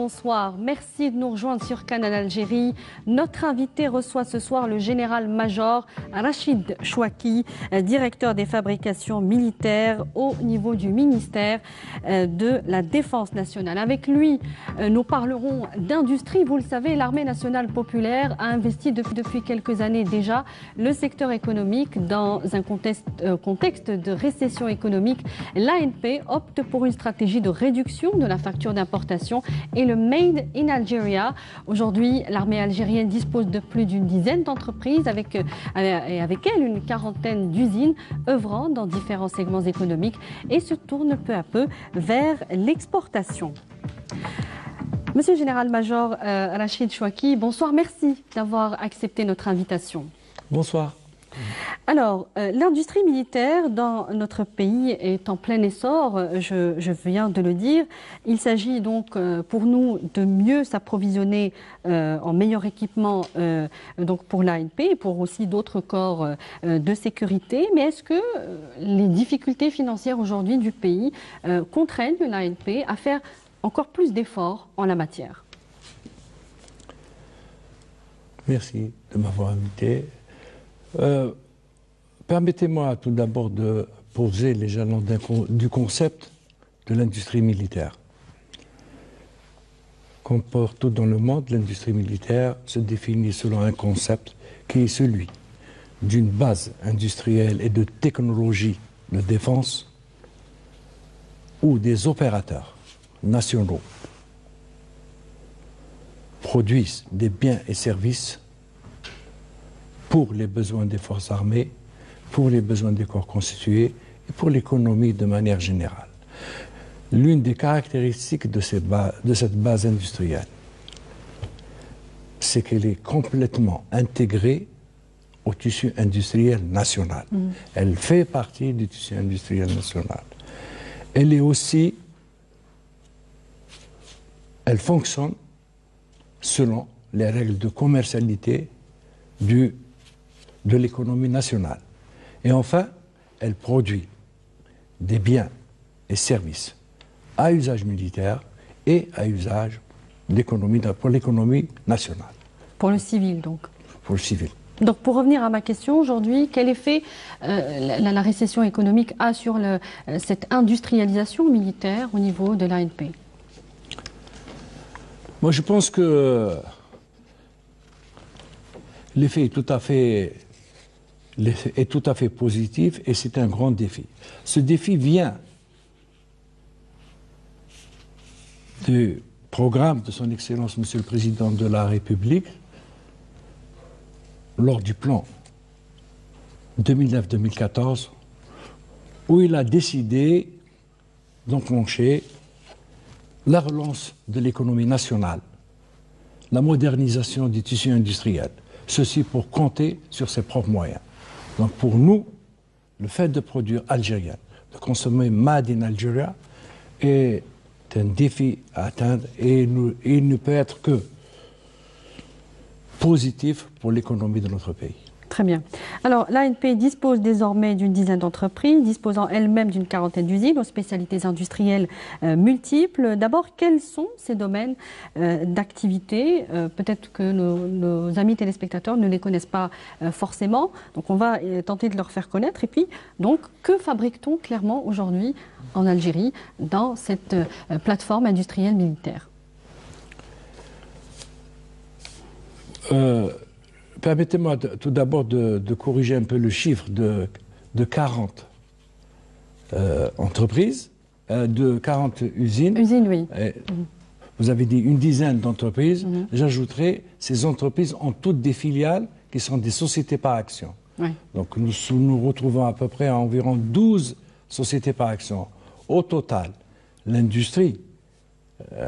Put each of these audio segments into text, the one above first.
bonsoir. Merci de nous rejoindre sur Canal Algérie. Notre invité reçoit ce soir le général-major Rachid Chouaki, directeur des fabrications militaires au niveau du ministère de la Défense nationale. Avec lui, nous parlerons d'industrie. Vous le savez, l'armée nationale populaire a investi depuis quelques années déjà le secteur économique dans un contexte de récession économique. L'ANP opte pour une stratégie de réduction de la facture d'importation et le Made in Algeria. Aujourd'hui, l'armée algérienne dispose de plus d'une dizaine d'entreprises avec elle une quarantaine d'usines œuvrant dans différents segments économiques et se tourne peu à peu vers l'exportation. Monsieur le général-major Rachid Chouaki, bonsoir, merci d'avoir accepté notre invitation. Bonsoir. Alors, l'industrie militaire dans notre pays est en plein essor, je viens de le dire. Il s'agit donc pour nous de mieux s'approvisionner en meilleur équipement donc pour l'ANP et pour aussi d'autres corps de sécurité. Mais est-ce que les difficultés financières aujourd'hui du pays contraignent l'ANP à faire encore plus d'efforts en la matière? Merci de m'avoir invité. Permettez-moi tout d'abord de poser les jalons du concept de l'industrie militaire. Comme partout dans le monde, l'industrie militaire se définit selon un concept qui est celui d'une base industrielle et de technologie de défense où des opérateurs nationaux produisent des biens et services pour les besoins des forces armées, pour les besoins des corps constitués et pour l'économie de manière générale. L'une des caractéristiques de cette base industrielle, c'est qu'elle est complètement intégrée au tissu industriel national. Elle fait partie du tissu industriel national. Elle est aussi, elle fonctionne selon les règles de commercialité de l'économie nationale. Et enfin, elle produit des biens et services à usage militaire et à usage pour l'économie nationale. Pour le civil, donc. Pour le civil. Donc, pour revenir à ma question aujourd'hui, quel effet la récession économique a sur cette industrialisation militaire au niveau de l'ANP? Moi, je pense que l'effet est tout à fait positif et c'est un grand défi. Ce défi vient du programme de son Excellence, Monsieur le Président de la République, lors du plan 2009-2014, où il a décidé d'enclencher la relance de l'économie nationale, la modernisation du tissu industriel. Ceci pour compter sur ses propres moyens. Donc pour nous, le fait de produire algérien, de consommer Made in Algeria est un défi à atteindre et il ne peut être que positif pour l'économie de notre pays. Très bien. Alors, l'ANP dispose désormais d'une dizaine d'entreprises, disposant elle-même d'une quarantaine d'usines aux spécialités industrielles multiples. D'abord, quels sont ces domaines d'activité? Peut-être que nos amis téléspectateurs ne les connaissent pas forcément. Donc, on va tenter de leur faire connaître. Et puis, donc, que fabrique-t-on clairement aujourd'hui en Algérie dans cette plateforme industrielle militaire? Permettez-moi tout d'abord de corriger un peu le chiffre de 40 entreprises, de 40 usines. Usines, oui. Vous avez dit une dizaine d'entreprises. J'ajouterai, ces entreprises ont toutes des filiales qui sont des sociétés par action. Oui. Donc nous nous retrouvons à peu près à environ 12 sociétés par action. Au total, l'industrie,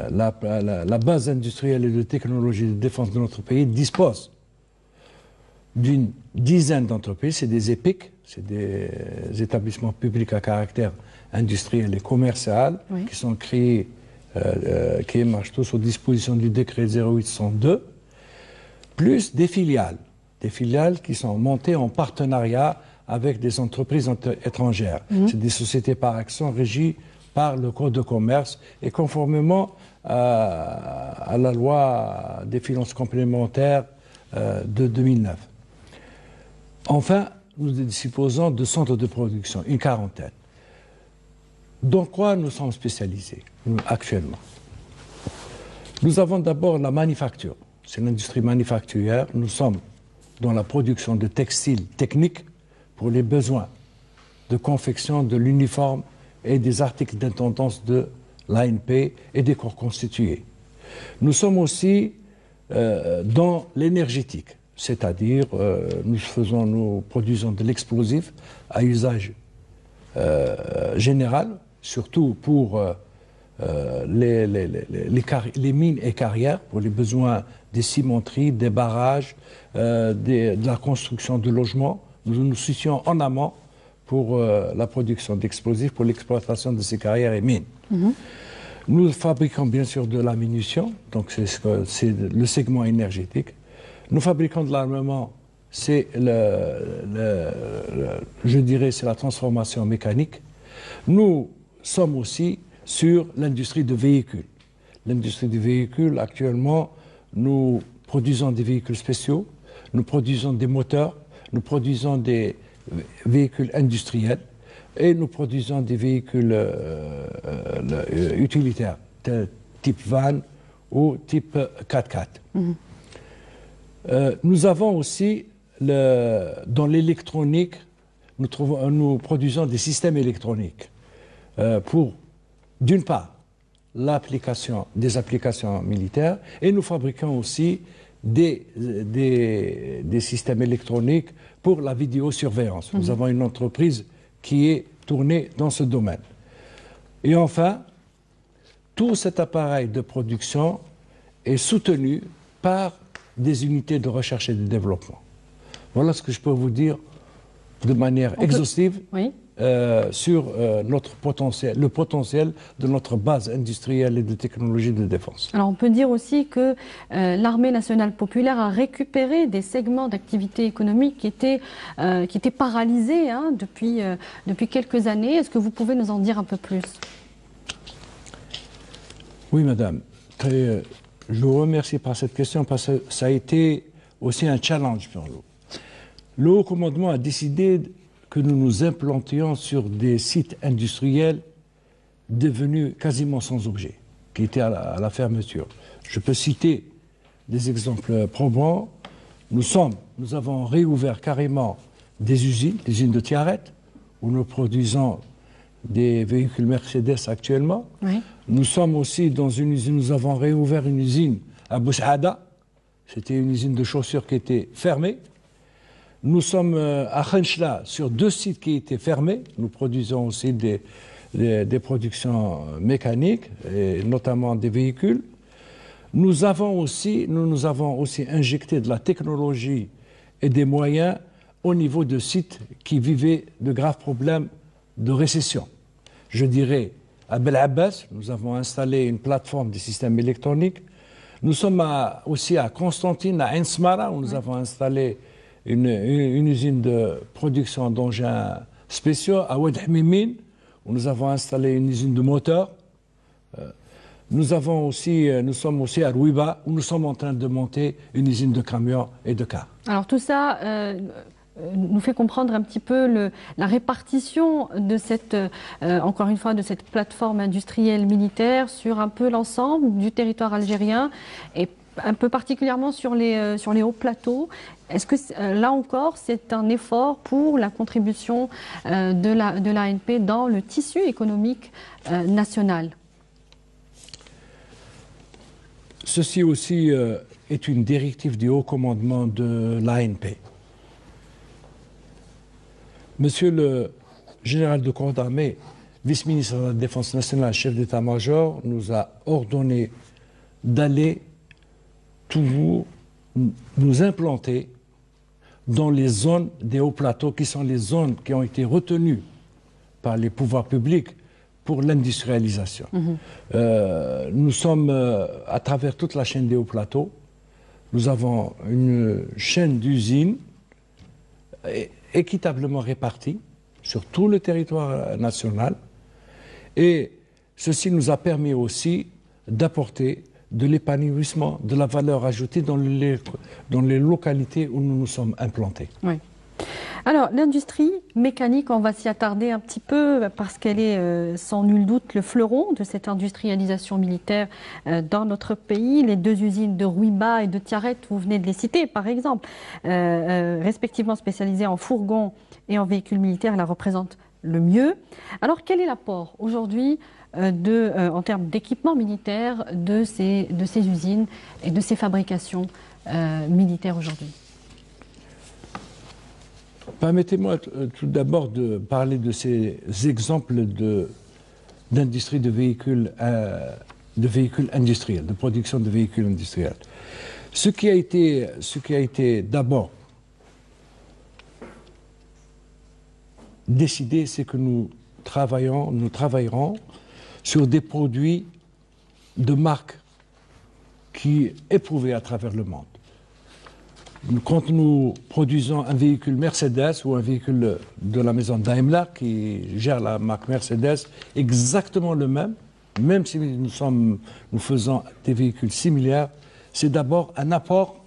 la base industrielle et de technologie de défense de notre pays dispose d'une dizaine d'entreprises, c'est des EPIC, c'est des établissements publics à caractère industriel et commercial, oui, qui sont créés, qui marchent tous aux dispositions du décret 0802, plus des filiales qui sont montées en partenariat avec des entreprises étrangères. C'est des sociétés par action régies par le Code de commerce et conformément à la loi des finances complémentaires de 2009. Enfin, nous disposons de centres de production, une quarantaine. Dans quoi nous sommes spécialisés actuellement? Nous avons d'abord la manufacture, c'est l'industrie manufacturière. Nous sommes dans la production de textiles techniques pour les besoins de confection de l'uniforme et des articles d'intendance de l'ANP et des corps constitués. Nous sommes aussi dans l'énergétique, c'est-à-dire nous produisons de l'explosif à usage général, surtout pour les mines et carrières, pour les besoins des cimenteries, des barrages, de la construction de logements. Nous nous situons en amont pour la production d'explosifs, pour l'exploitation de ces carrières et mines. Nous fabriquons bien sûr de la munition, donc c'est le segment énergétique. Nous fabriquons de l'armement, c'est je dirais, c'est la transformation mécanique. Nous sommes aussi sur l'industrie de véhicules. L'industrie du véhicule, actuellement, nous produisons des véhicules spéciaux, nous produisons des moteurs, nous produisons des véhicules industriels et nous produisons des véhicules utilitaires, type van ou type 4x4. Nous avons aussi, dans l'électronique, nous produisons des systèmes électroniques pour, d'une part, des applications militaires, et nous fabriquons aussi des systèmes électroniques pour la vidéosurveillance. Nous avons une entreprise qui est tournée dans ce domaine. Et enfin, tout cet appareil de production est soutenu par des unités de recherche et de développement. Voilà ce que je peux vous dire de manière exhaustive sur le potentiel de notre base industrielle et de technologie de défense. Alors on peut dire aussi que l'armée nationale populaire a récupéré des segments d'activité économique qui étaient paralysés depuis quelques années. Est-ce que vous pouvez nous en dire un peu plus? Oui, madame. Je vous remercie par cette question parce que ça a été aussi un challenge pour nous. Le haut commandement a décidé que nous nous implantions sur des sites industriels devenus quasiment sans objet, qui étaient à la fermeture. Je peux citer des exemples probants. Nous avons réouvert carrément des usines de Tiaret, où nous produisons des véhicules Mercedes actuellement. Oui. Nous sommes aussi dans une usine, nous avons réouvert une usine à Boussaada. C'était une usine de chaussures qui était fermée. Nous sommes à Khenchla sur 2 sites qui étaient fermés. Nous produisons aussi des productions mécaniques, et notamment des véhicules. Nous avons aussi injecté de la technologie et des moyens au niveau de sites qui vivaient de graves problèmes de récession. Je dirais, à Bel Abbas, nous avons installé une plateforme de systèmes électroniques. Nous sommes aussi à Constantine, à Ain Smara, où nous avons installé une usine de production d'engins spéciaux. À Oued Hmimine, où nous avons installé une usine de moteurs. Nous sommes aussi à Rouiba, où nous sommes en train de monter une usine de camions et de cars. Alors tout ça nous fait comprendre un petit peu la répartition de encore une fois, de cette plateforme industrielle militaire sur un peu l'ensemble du territoire algérien et un peu particulièrement sur les hauts plateaux. Est-ce que là encore, c'est un effort pour la contribution de l'ANP dans le tissu économique national? Ceci aussi est une directive du haut commandement de l'ANP. Monsieur le général de corps d'armée, vice-ministre de la Défense nationale, chef d'état-major, nous a ordonné d'aller toujours nous implanter dans les zones des hauts plateaux, qui sont les zones qui ont été retenues par les pouvoirs publics pour l'industrialisation. Nous sommes, à travers toute la chaîne des hauts plateaux, nous avons une chaîne d'usines équitablement réparties sur tout le territoire national, et ceci nous a permis aussi d'apporter de l'épanouissement, de la valeur ajoutée dans les localités où nous nous sommes implantés. Oui. Alors, l'industrie mécanique, on va s'y attarder un petit peu parce qu'elle est sans nul doute le fleuron de cette industrialisation militaire dans notre pays. Les deux usines de Rouiba et de Tiaret, vous venez de les citer par exemple, respectivement spécialisées en fourgons et en véhicules militaires, la représentent le mieux. Alors, quel est l'apport aujourd'hui en termes d'équipement militaire de ces usines et de ces fabrications militaires aujourd'hui? Permettez-moi tout d'abord de parler de ces exemples d'industrie de véhicules industriels, de production de véhicules industriels. Ce qui a été d'abord décidé, c'est que nous travaillerons sur des produits de marque qui éprouvés à travers le monde. Quand nous produisons un véhicule Mercedes ou un véhicule de la maison Daimler qui gère la marque Mercedes, exactement le même si nous faisons des véhicules similaires, c'est d'abord un apport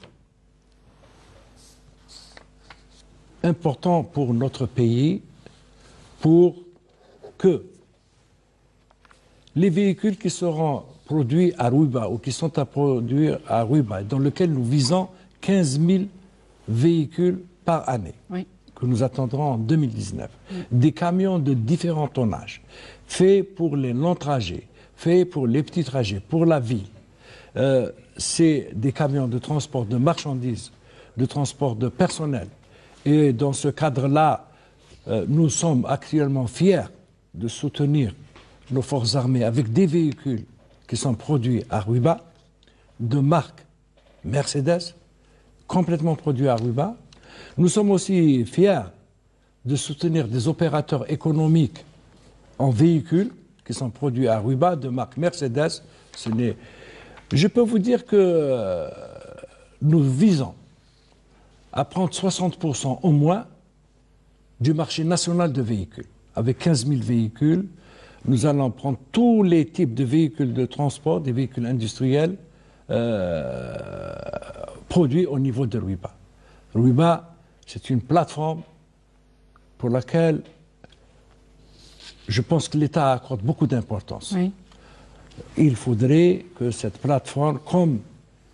important pour notre pays pour que les véhicules qui seront produits à Rouiba ou qui sont à produire à Rouiba, dans lesquels nous visons 15 000 véhicules par année, oui, que nous attendrons en 2019. Oui. Des camions de différents tonnages, faits pour les longs trajets, faits pour les petits trajets, pour la ville. C'est des camions de transport de marchandises, de transport de personnel. Et dans ce cadre-là, nous sommes actuellement fiers de soutenir nos forces armées avec des véhicules qui sont produits à Rouiba, de marque Mercedes, complètement produits à Rouiba. Nous sommes aussi fiers de soutenir des opérateurs économiques en véhicules qui sont produits à Rouiba, de marque Mercedes. Je peux vous dire que nous visons à prendre 60% au moins du marché national de véhicules. Avec 15 000 véhicules, nous allons prendre tous les types de véhicules de transport, des véhicules industriels, produits au niveau de Rouiba. Rouiba, c'est une plateforme pour laquelle je pense que l'État accorde beaucoup d'importance. Oui. Il faudrait que cette plateforme, comme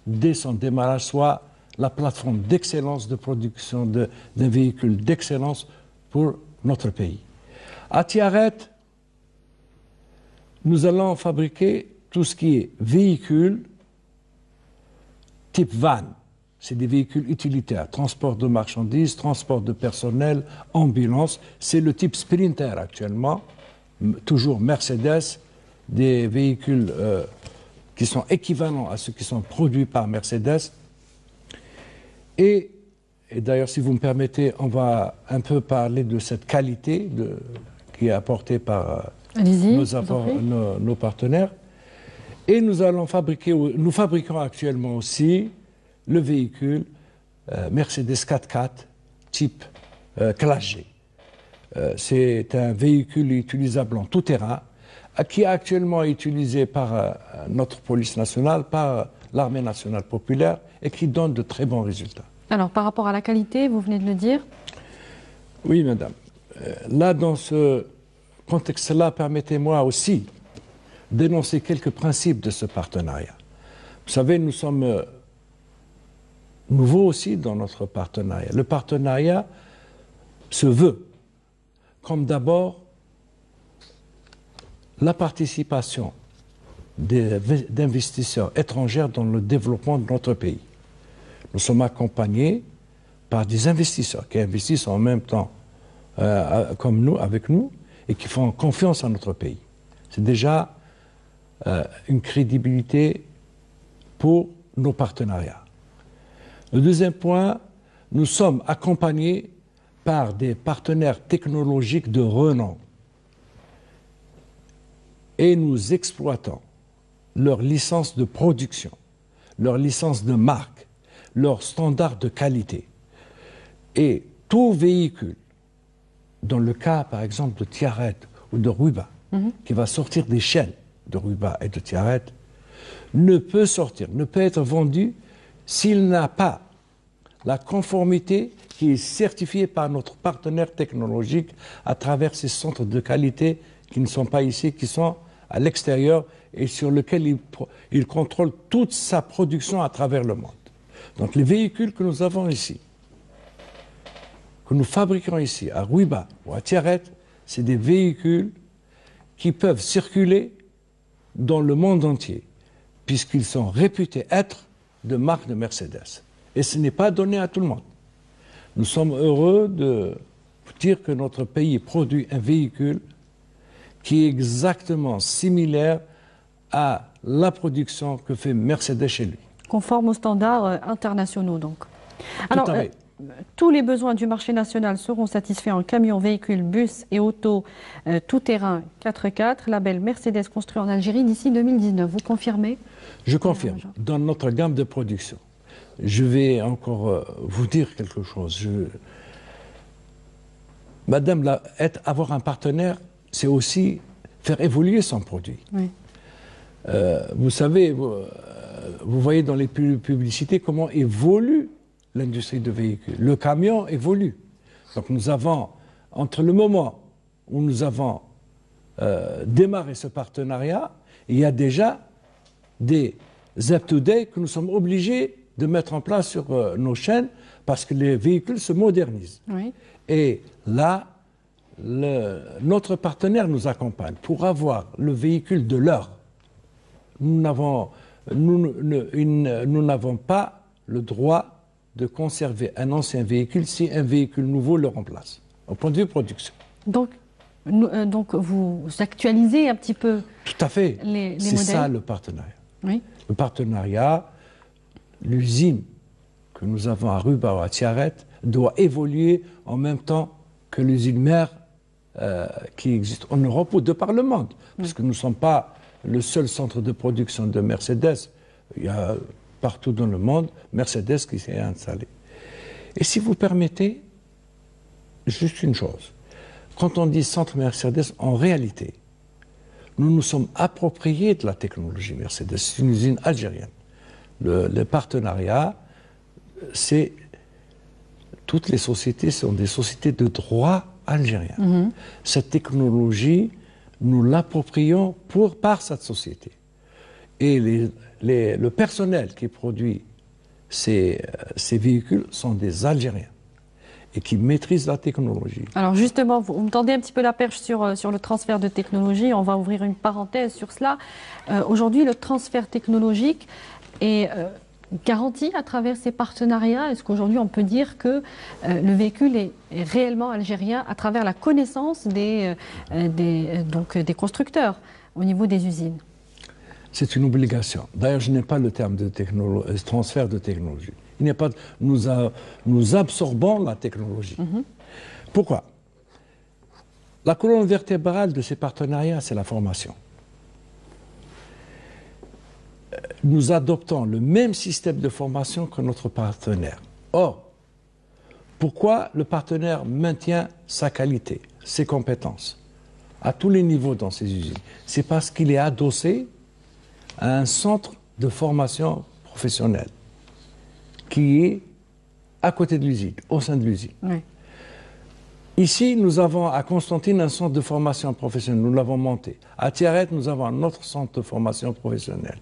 dès son démarrage, soit la plateforme d'excellence de production d'un véhicule d'excellence pour notre pays. À Tiaret, nous allons fabriquer tout ce qui est véhicule type van. C'est des véhicules utilitaires, transport de marchandises, transport de personnel, ambulance. C'est le type Sprinter actuellement, toujours Mercedes, des véhicules qui sont équivalents à ceux qui sont produits par Mercedes. Et d'ailleurs, si vous me permettez, on va un peu parler de cette qualité qui est apportée par nos partenaires. Et nous fabriquons actuellement aussi le véhicule Mercedes 4x4 type Classe G. C'est un véhicule utilisable en tout terrain qui est actuellement utilisé par notre police nationale, par l'armée nationale populaire et qui donne de très bons résultats. Alors, par rapport à la qualité, vous venez de le dire? Oui, madame. Là, dans ce contexte-là, permettez-moi aussi d'énoncer quelques principes de ce partenariat. Vous savez, nous sommes nouveaux aussi dans notre partenariat. Le partenariat se veut comme d'abord la participation d'investisseurs étrangers dans le développement de notre pays. Nous sommes accompagnés par des investisseurs qui investissent en même temps comme nous, avec nous, et qui font confiance à notre pays. C'est déjà une crédibilité pour nos partenariats. Le deuxième point, nous sommes accompagnés par des partenaires technologiques de renom et nous exploitons leurs licences de production, leurs licences de marque, leurs standards de qualité. Et tout véhicule, dans le cas par exemple de Tiaret ou de Rouiba, qui va sortir des chaînes de Ruba et de Tiaret, ne peut sortir, ne peut être vendu s'il n'a pas la conformité qui est certifiée par notre partenaire technologique à travers ces centres de qualité qui ne sont pas ici, qui sont à l'extérieur et sur lesquels il contrôle toute sa production à travers le monde. Donc les véhicules que nous avons ici, que nous fabriquons ici, à Ruba ou à Tiaret, c'est des véhicules qui peuvent circuler dans le monde entier, puisqu'ils sont réputés être de marque de Mercedes. Et ce n'est pas donné à tout le monde. Nous sommes heureux de dire que notre pays produit un véhicule qui est exactement similaire à la production que fait Mercedes chez lui. Conforme aux standards internationaux, donc. Tout à fait. Tous les besoins du marché national seront satisfaits en camions, véhicules, bus et autos tout-terrain 4x4, label Mercedes construit en Algérie d'ici 2019. Vous confirmez? Je confirme. Dans notre gamme de production, je vais encore vous dire quelque chose. Madame, avoir un partenaire, c'est aussi faire évoluer son produit. Oui. Vous savez, vous voyez dans les publicités comment évolue l'industrie de véhicules. Le camion évolue. Donc nous avons, entre le moment où nous avons démarré ce partenariat, il y a déjà des up-to-date que nous sommes obligés de mettre en place sur nos chaînes parce que les véhicules se modernisent. Oui. Et là, notre partenaire nous accompagne pour avoir le véhicule de l'heure. Nous n'avons pas le droit de conserver un ancien véhicule si un véhicule nouveau le remplace, au point de vue production. Donc vous actualisez un petit peu. Tout à fait. Les c'est modèles. Ça le partenariat. Oui. Le partenariat, l'usine que nous avons à Ruba ou à Tiaret doit évoluer en même temps que l'usine mère qui existe en Europe ou de par le monde. Parce que nous ne sommes pas le seul centre de production de Mercedes. Il y a partout dans le monde Mercedes qui s'est installé. Et si vous permettez, juste une chose. Quand on dit centre Mercedes, en réalité, nous nous sommes appropriés de la technologie Mercedes. C'est une usine algérienne. Le partenariat, c'est... Toutes les sociétés sont des sociétés de droit algérien. Mm-hmm. Cette technologie, nous l'approprions par cette société. Et le personnel qui produit ces véhicules sont des Algériens et qui maîtrisent la technologie. Alors justement, vous me tendez un petit peu la perche sur le transfert de technologie. On va ouvrir une parenthèse sur cela. Aujourd'hui, le transfert technologique est garanti à travers ces partenariats. Est-ce qu'aujourd'hui, on peut dire que le véhicule est réellement algérien à travers la connaissance des constructeurs au niveau des usines? C'est une obligation. D'ailleurs, je n'ai pas le terme de transfert de technologie. Il n'y a pas nous absorbons la technologie. Mm-hmm. Pourquoi? La colonne vertébrale de ces partenariats, c'est la formation. Nous adoptons le même système de formation que notre partenaire. Or, pourquoi le partenaire maintient sa qualité, ses compétences, à tous les niveaux dans ces usines? C'est parce qu'il est adossé à un centre de formation professionnelle qui est à côté de l'usine, au sein de l'usine. Oui. Ici, nous avons à Constantine un centre de formation professionnelle, nous l'avons monté. À Tiaret, nous avons un autre centre de formation professionnelle.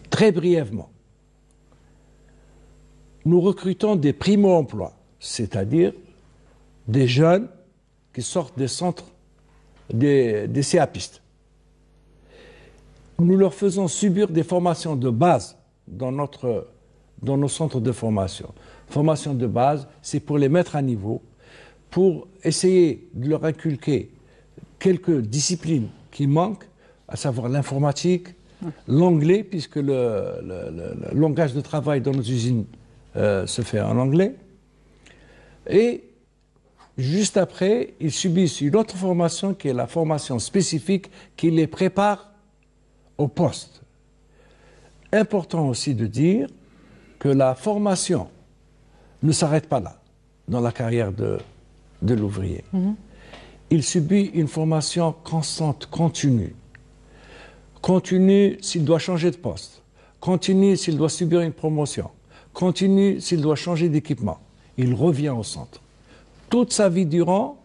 Très brièvement, nous recrutons des primo-emplois, c'est-à-dire des jeunes qui sortent des centres, des CAPistes. Nous leur faisons subir des formations de base dans nos centres de formation. Formation de base, c'est pour les mettre à niveau, pour essayer de leur inculquer quelques disciplines qui manquent, à savoir l'informatique, l'anglais, puisque le langage de travail dans nos usines se fait en anglais. Et juste après, ils subissent une autre formation qui est la formation spécifique qui les prépare au poste. Important aussi de dire que la formation ne s'arrête pas là, dans la carrière de l'ouvrier. Mm-hmm. Il subit une formation constante, continue. continue s'il doit changer de poste, continue s'il doit subir une promotion, continue s'il doit changer d'équipement. Il revient au centre. Toute sa vie durant,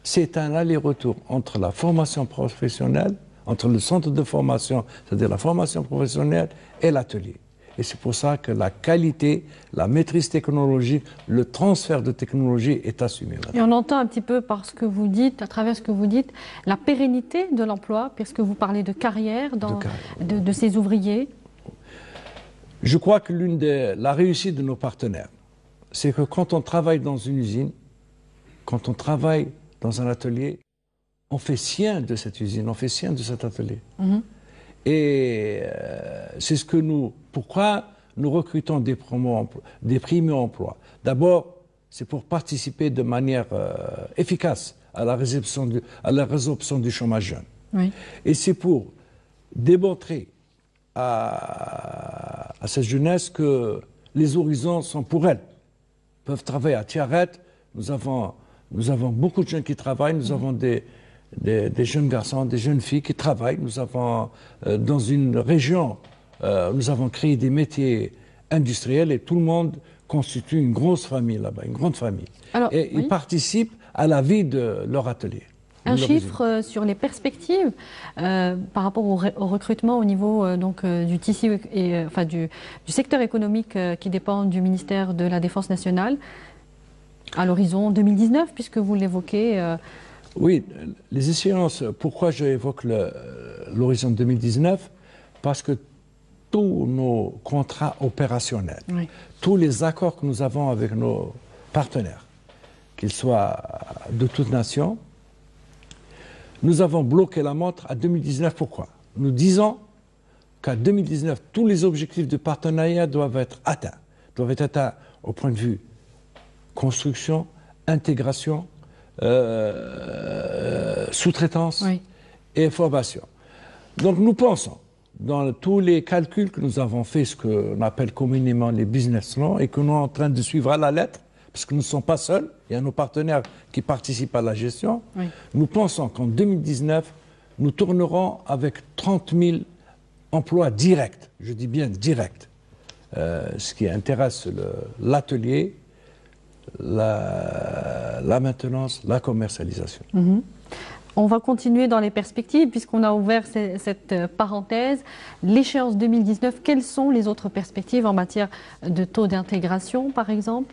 c'est un aller-retour entre la formation professionnelle, entre le centre de formation, c'est-à-dire la formation professionnelle, et l'atelier. Et c'est pour ça que la qualité, la maîtrise technologique, le transfert de technologie est assumé. Et on entend un petit peu par ce que vous dites, à travers ce que vous dites, la pérennité de l'emploi, puisque vous parlez de carrière, de ces ouvriers. Je crois que la réussite de nos partenaires, c'est que quand on travaille dans une usine, quand on travaille dans un atelier, on fait sien de cette usine, on fait sien de cet atelier. Et c'est ce que pourquoi nous recrutons des primo-emplois. D'abord, c'est pour participer de manière efficace à la résorption du chômage jeune. Oui. Et c'est pour démontrer à cette jeunesse que les horizons sont pour elle. Ils peuvent travailler à Tiaret. Nous avons beaucoup de jeunes qui travaillent. Nous avons des jeunes garçons, des jeunes filles qui travaillent. Nous avons, dans une région, nous avons créé des métiers industriels et tout le monde constitue une grosse famille là-bas, une grande famille. Alors, et ils participent à la vie de leur atelier. Un chiffre sur les perspectives par rapport au recrutement au niveau du tissu et du secteur économique qui dépend du ministère de la Défense nationale à l'horizon 2019, puisque vous l'évoquez. Oui, les échéances, pourquoi j'évoque l'horizon 2019? Parce que tous nos contrats opérationnels, oui, tous les accords que nous avons avec nos partenaires, qu'ils soient de toute nation, nous avons bloqué la montre à 2019. Pourquoi? Nous disons qu'à 2019, tous les objectifs de partenariat doivent être atteints au point de vue construction, intégration, sous-traitance, oui, et formation. Donc nous pensons, dans tous les calculs que nous avons faits, ce qu'on appelle communément les business plans, et que nous sommes en train de suivre à la lettre, parce que nous ne sommes pas seuls, il y a nos partenaires qui participent à la gestion, oui, nous pensons qu'en 2019, nous tournerons avec 30 000 emplois directs, je dis bien directs, ce qui intéresse l'atelier, la maintenance, la commercialisation. On va continuer dans les perspectives, puisqu'on a ouvert cette parenthèse. L'échéance 2019, quelles sont les autres perspectives en matière de taux d'intégration, par exemple?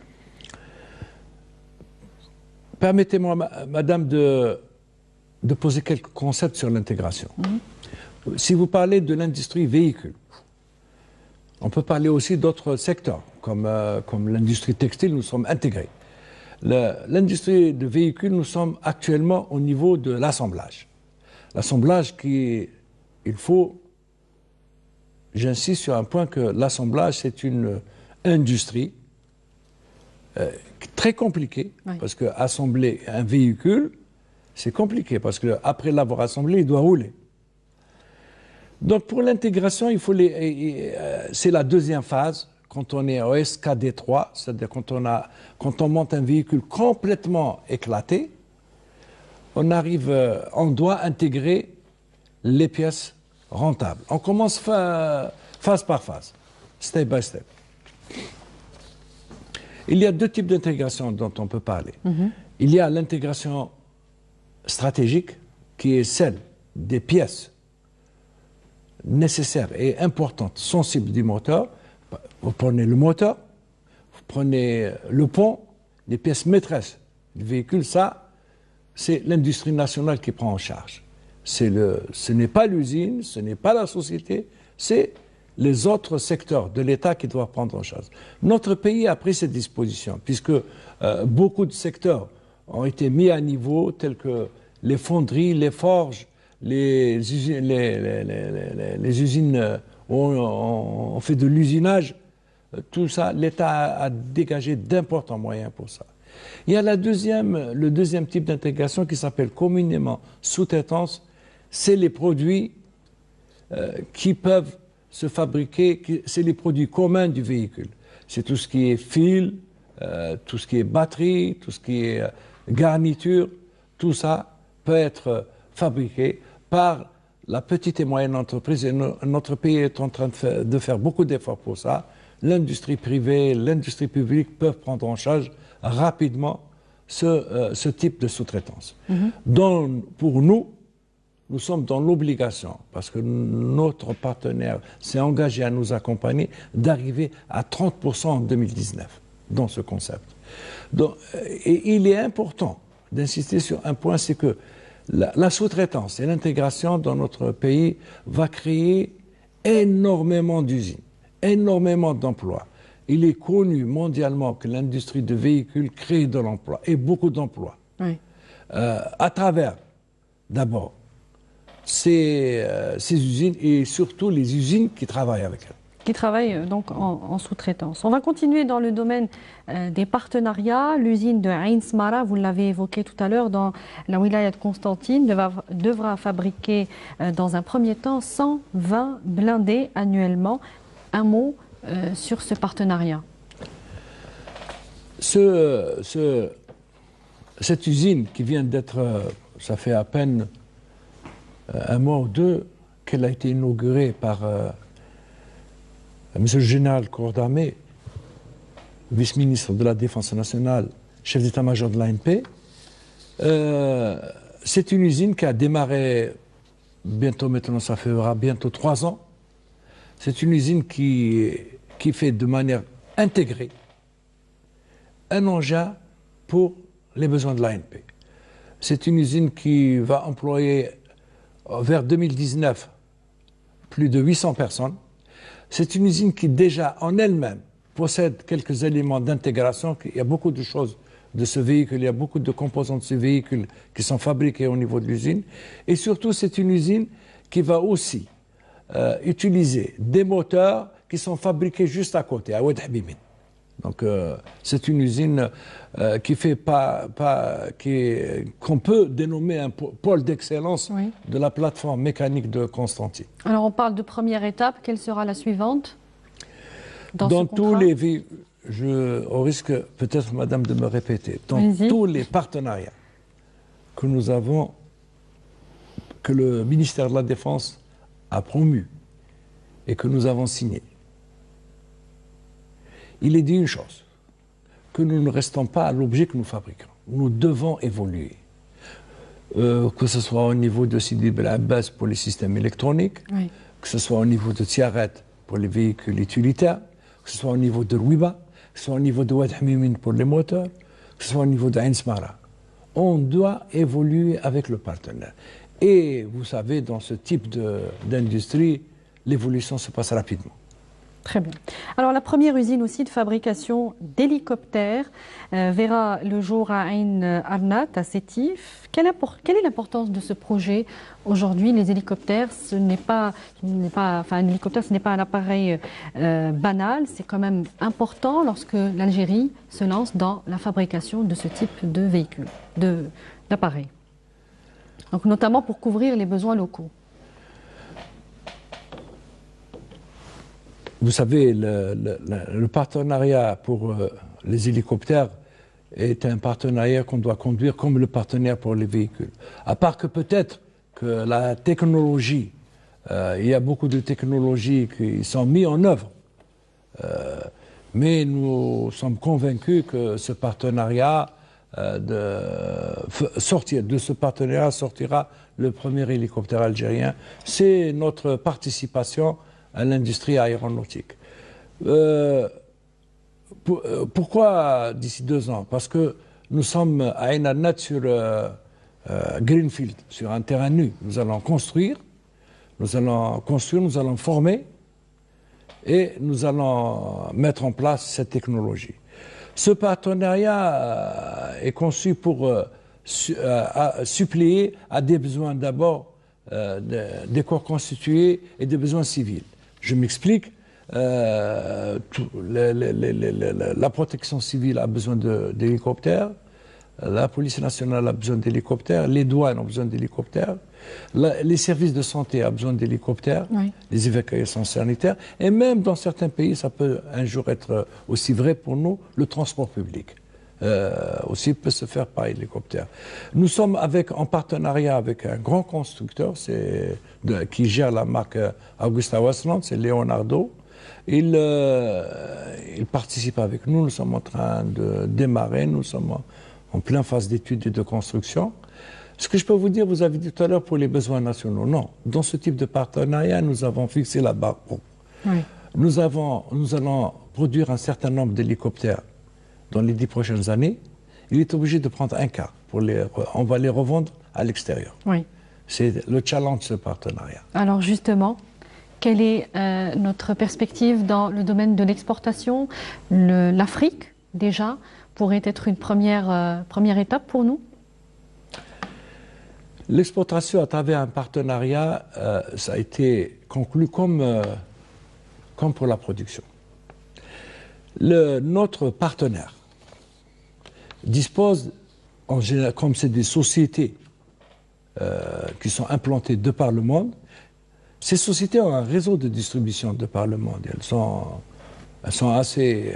Permettez-moi, madame, de poser quelques concepts sur l'intégration. Si vous parlez de l'industrie véhicule, on peut parler aussi d'autres secteurs, comme l'industrie textile, nous sommes intégrés. L'industrie de véhicules, nous sommes actuellement au niveau de l'assemblage. L'assemblage j'insiste sur un point que l'assemblage, c'est une industrie très compliquée, oui, parce qu'assembler un véhicule, c'est compliqué, parce qu'après l'avoir assemblé, il doit rouler. Donc pour l'intégration, c'est la deuxième phase, quand on est au SKD3, c'est-à-dire quand on monte un véhicule complètement éclaté, on doit intégrer les pièces rentables. On commence phase par phase, step by step. Il y a deux types d'intégration dont on peut parler. Il y a l'intégration stratégique, qui est celle des pièces nécessaires et importantes, sensibles du moteur. Vous prenez le moteur, vous prenez le pont, les pièces maîtresses du véhicule, ça, c'est l'industrie nationale qui prend en charge. Ce n'est pas l'usine, ce n'est pas la société, c'est les autres secteurs de l'État qui doivent prendre en charge. Notre pays a pris cette disposition, puisque beaucoup de secteurs ont été mis à niveau, tels que les fonderies, les forges, les usines où on fait de l'usinage. Tout ça, l'État a dégagé d'importants moyens pour ça. Il y a le deuxième type d'intégration qui s'appelle communément sous-traitance. C'est les produits qui peuvent se fabriquer, c'est les produits communs du véhicule. C'est tout ce qui est fil, tout ce qui est batterie, tout ce qui est garniture. Tout ça peut être fabriqué par la petite et moyenne entreprise, et notre pays est en train de faire beaucoup d'efforts pour ça. L'industrie privée, l'industrie publique peuvent prendre en charge rapidement ce type de sous-traitance. Pour nous, nous sommes dans l'obligation, parce que notre partenaire s'est engagé à nous accompagner, d'arriver à 30% en 2019 dans ce concept. Donc, et il est important d'insister sur un point, c'est que la sous-traitance et l'intégration dans notre pays va créer énormément d'usines, énormément d'emplois. Il est connu mondialement que l'industrie de véhicules crée de l'emploi, et beaucoup d'emplois. Oui. À travers, d'abord, ces usines et surtout les usines qui travaillent avec elles. Qui travaillent donc en sous-traitance. On va continuer dans le domaine des partenariats. L'usine de Ain Smara, vous l'avez évoqué tout à l'heure, dans la wilaya de Constantine, devra fabriquer dans un premier temps 120 blindés annuellement. Un mot sur ce partenariat. Cette usine qui vient d'être, ça fait à peine un mois ou deux qu'elle a été inaugurée par Monsieur le général corps d'armée, vice-ministre de la Défense nationale, chef d'état-major de l'ANP. C'est une usine qui a démarré bientôt, maintenant ça fera bientôt 3 ans. C'est une usine qui fait de manière intégrée un engin pour les besoins de l'ANP. C'est une usine qui va employer vers 2019 plus de 800 personnes. C'est une usine qui déjà en elle-même possède quelques éléments d'intégration. Il y a beaucoup de choses de ce véhicule, il y a beaucoup de composants de ce véhicule qui sont fabriqués au niveau de l'usine. Et surtout, c'est une usine qui va aussi utiliser des moteurs qui sont fabriqués juste à côté, à Oued Habibine. Donc c'est une usine qu'on peut dénommer un pôle d'excellence de la plateforme mécanique de Constantine. Alors on parle de première étape, quelle sera la suivante dans tous les au risque peut-être madame de me répéter, dans tous les partenariats que nous avons, que le ministère de la Défense a promu et que nous avons signé, il est dit une chose, que nous ne restons pas à l'objet que nous fabriquons. Nous devons évoluer. Que ce soit au niveau de Sidi Bel Abbas pour les systèmes électroniques, que ce soit au niveau de Tiaret pour les véhicules utilitaires, que ce soit au niveau de Rouiba, que ce soit au niveau de Oued Hamimine pour les moteurs, que ce soit au niveau d'Ain Smara. On doit évoluer avec le partenaire. Et vous savez, dans ce type d'industrie, l'évolution se passe rapidement. Très bien. Alors la première usine aussi de fabrication d'hélicoptères verra le jour à Ain Arnat, à Sétif. Quelle est l'importance de ce projet aujourd'hui? Les hélicoptères, un hélicoptère, ce n'est pas un appareil banal, c'est quand même important lorsque l'Algérie se lance dans la fabrication de ce type de véhicules, d'appareils. Donc notamment pour couvrir les besoins locaux. Vous savez, le partenariat pour les hélicoptères est un partenariat qu'on doit conduire comme le partenaire pour les véhicules. À part que peut-être que la technologie, il y a beaucoup de technologies qui sont mises en œuvre, mais nous sommes convaincus que ce partenariat, de ce partenariat sortira le premier hélicoptère algérien. C'est notre participation à l'industrie aéronautique. Pourquoi d'ici 2 ans? Parce que nous sommes à Ain Arnat sur Greenfield, sur un terrain nu. Nous allons construire, nous allons former et nous allons mettre en place cette technologie. Ce partenariat est conçu pour suppléer à des besoins d'abord des corps constitués et des besoins civils. Je m'explique, la protection civile a besoin d'hélicoptères, la police nationale a besoin d'hélicoptères, les douanes ont besoin d'hélicoptères, les services de santé ont besoin d'hélicoptères, les évacuations sanitaires, et même dans certains pays, ça peut un jour être aussi vrai pour nous, le transport public. aussi peut se faire par hélicoptère. Nous sommes en partenariat avec un grand constructeur qui gère la marque AgustaWestland, c'est Leonardo. Il participe avec nous, nous sommes en train de démarrer, nous sommes en pleine phase d'études et de construction. Ce que je peux vous dire, vous avez dit tout à l'heure pour les besoins nationaux. Non, dans ce type de partenariat, nous avons fixé la barre haut. Oui. Nous allons produire un certain nombre d'hélicoptères dans les 10 prochaines années. Il est obligé de prendre un quart. On va les revendre à l'extérieur. Oui. C'est le challenge de ce partenariat. Alors justement, quelle est notre perspective dans le domaine de l'exportation? L'Afrique, déjà, pourrait être une première étape pour nous? L'exportation à travers un partenariat, ça a été conclu comme pour la production. Notre partenaire dispose, en général, comme c'est des sociétés qui sont implantées de par le monde, ces sociétés ont un réseau de distribution de par le monde. Elles sont assez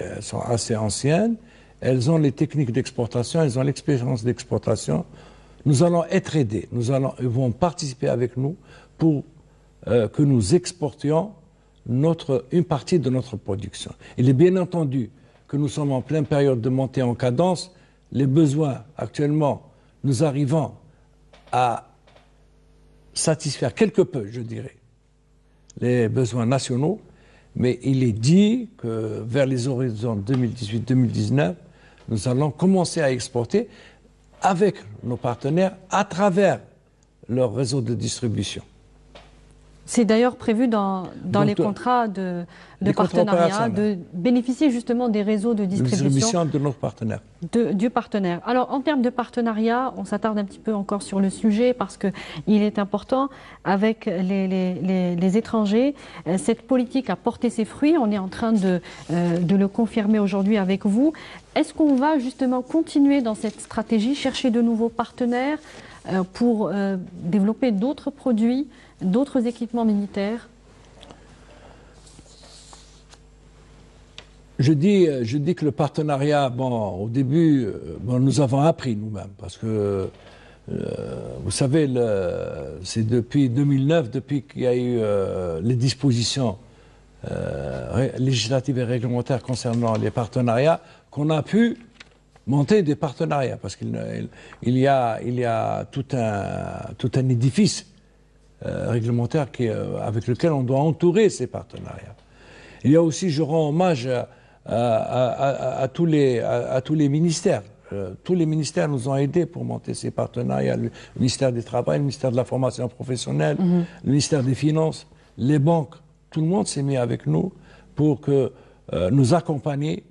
anciennes, elles ont les techniques d'exportation, elles ont l'expérience d'exportation. Nous allons être aidés, ils vont participer avec nous pour que nous exportions une partie de notre production. Il est bien entendu que nous sommes en pleine période de montée en cadence. Les besoins, actuellement, nous arrivons à satisfaire quelque peu, je dirais, les besoins nationaux, mais il est dit que vers les horizons 2018-2019, nous allons commencer à exporter avec nos partenaires à travers leur réseau de distribution. C'est d'ailleurs prévu dans les contrats de partenariat de bénéficier justement des réseaux de distribution de nos partenaires. Du partenaire. Alors en termes de partenariat, on s'attarde un petit peu encore sur le sujet parce qu'il est important avec les étrangers. Cette politique a porté ses fruits, on est en train de le confirmer aujourd'hui avec vous. Est-ce qu'on va justement continuer dans cette stratégie, chercher de nouveaux partenaires pour développer d'autres produits, d'autres équipements militaires? Je dis que le partenariat, au début, nous avons appris nous-mêmes, parce que, vous savez, c'est depuis 2009, depuis qu'il y a eu les dispositions législatives et réglementaires concernant les partenariats, qu'on a pu monter des partenariats, parce qu'il y a tout un édifice réglementaire avec lequel on doit entourer ces partenariats. Il y a aussi, je rends hommage à tous les ministères. Tous les ministères nous ont aidés pour monter ces partenariats. Le ministère du Travail, le ministère de la Formation professionnelle, le ministère des Finances, les banques. Tout le monde s'est mis avec nous pour nous accompagner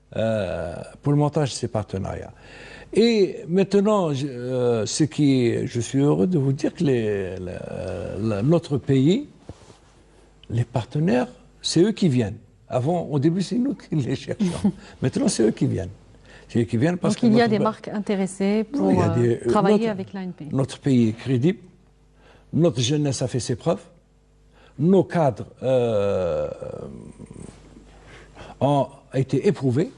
pour le montage de ces partenariats. Et maintenant, je suis heureux de vous dire que notre pays, les partenaires, c'est eux qui viennent. Au début, c'est nous qui les cherchions. Maintenant, c'est eux qui viennent. C'est eux qui viennent parce Donc il y a des marques intéressées pour travailler avec l'ANP. Notre pays est crédible. Notre jeunesse a fait ses preuves. Nos cadres ont été éprouvés.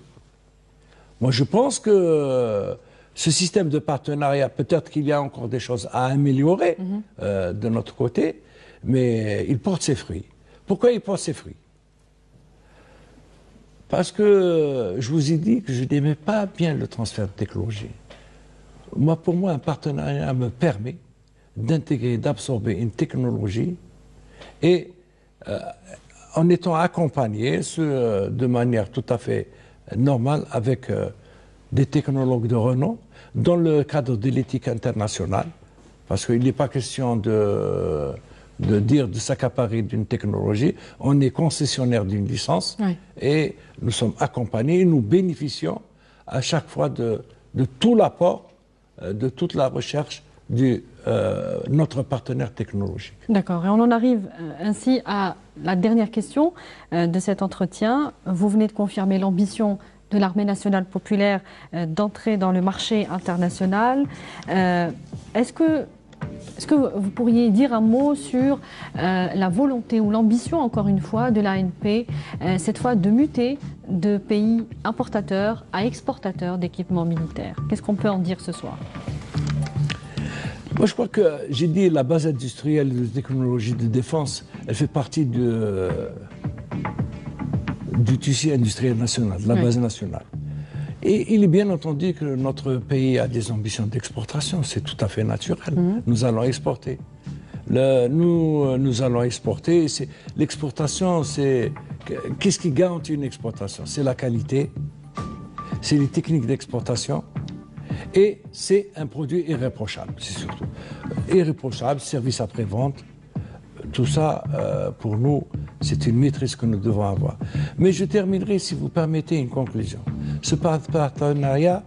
Moi, je pense que ce système de partenariat, peut-être qu'il y a encore des choses à améliorer de notre côté, mais il porte ses fruits. Pourquoi il porte ses fruits? Parce que je vous ai dit que je n'aimais pas bien le transfert de technologie. Pour moi, un partenariat me permet d'intégrer, d'absorber une technologie et en étant accompagné de manière tout à fait normale avec des technologues de renom dans le cadre de l'éthique internationale, parce qu'il n'est pas question de s'accaparer d'une technologie. On est concessionnaire d'une licence et nous sommes accompagnés et nous bénéficions à chaque fois de tout l'apport, de toute la recherche de notre partenaire technologique. D'accord. Et on en arrive ainsi à la dernière question de cet entretien. Vous venez de confirmer l'ambition de l'Armée nationale populaire d'entrer dans le marché international. Est-ce que Est-ce que vous pourriez dire un mot sur la volonté ou l'ambition, encore une fois, de l'ANP, cette fois de muter de pays importateurs à exportateurs d'équipements militaires? Qu'est-ce qu'on peut en dire ce soir? Moi, je crois que j'ai dit la base industrielle de technologie de défense, elle fait partie du tissu industriel national, de la base nationale. Et il est bien entendu que notre pays a des ambitions d'exportation, c'est tout à fait naturel. Nous allons exporter. Nous allons exporter. L'exportation, c'est... Qu'est-ce qui garantit une exportation? C'est la qualité, c'est les techniques d'exportation et c'est un produit irréprochable, c'est surtout. Irréprochable, service après-vente. Tout ça, pour nous, c'est une maîtrise que nous devons avoir. Mais je terminerai, si vous permettez, une conclusion. Ce partenariat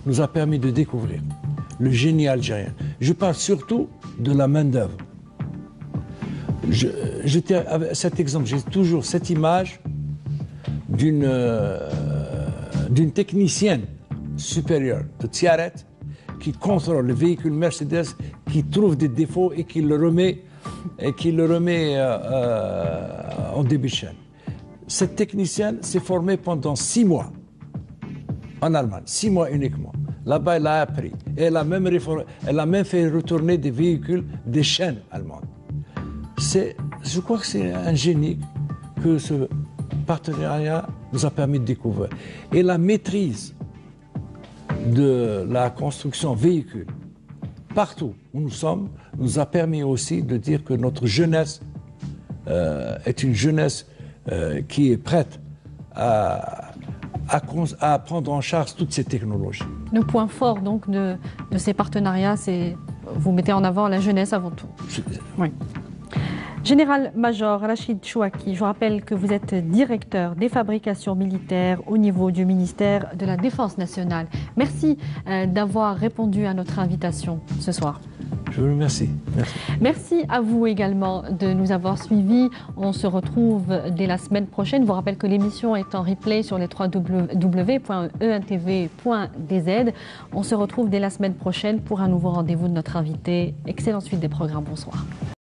nous a permis de découvrir le génie algérien. Je parle surtout de la main-d'œuvre. Cet exemple, j'ai toujours cette image d'une technicienne supérieure de Tiaret qui contrôle le véhicule Mercedes, qui trouve des défauts et qui le remet en début de chaîne. Cette technicienne s'est formée pendant 6 mois en Allemagne, 6 mois uniquement. Là-bas, elle a appris. Et elle a même fait retourner des véhicules des chaînes allemandes. Je crois que c'est un génie que ce partenariat nous a permis de découvrir. Et la maîtrise de la construction véhicule, partout où nous sommes, nous a permis aussi de dire que notre jeunesse est une jeunesse qui est prête à prendre en charge toutes ces technologies. Le point fort donc de ces partenariats, c'est vous mettez en avant la jeunesse avant tout. Oui. Général-major Rachid Chouaki, je vous rappelle que vous êtes directeur des fabrications militaires au niveau du ministère de la Défense nationale. Merci d'avoir répondu à notre invitation ce soir. Je vous remercie. Merci. Merci à vous également de nous avoir suivis. On se retrouve dès la semaine prochaine. Je vous rappelle que l'émission est en replay sur les www.entv.dz. On se retrouve dès la semaine prochaine pour un nouveau rendez-vous de notre invité. Excellente suite des programmes. Bonsoir.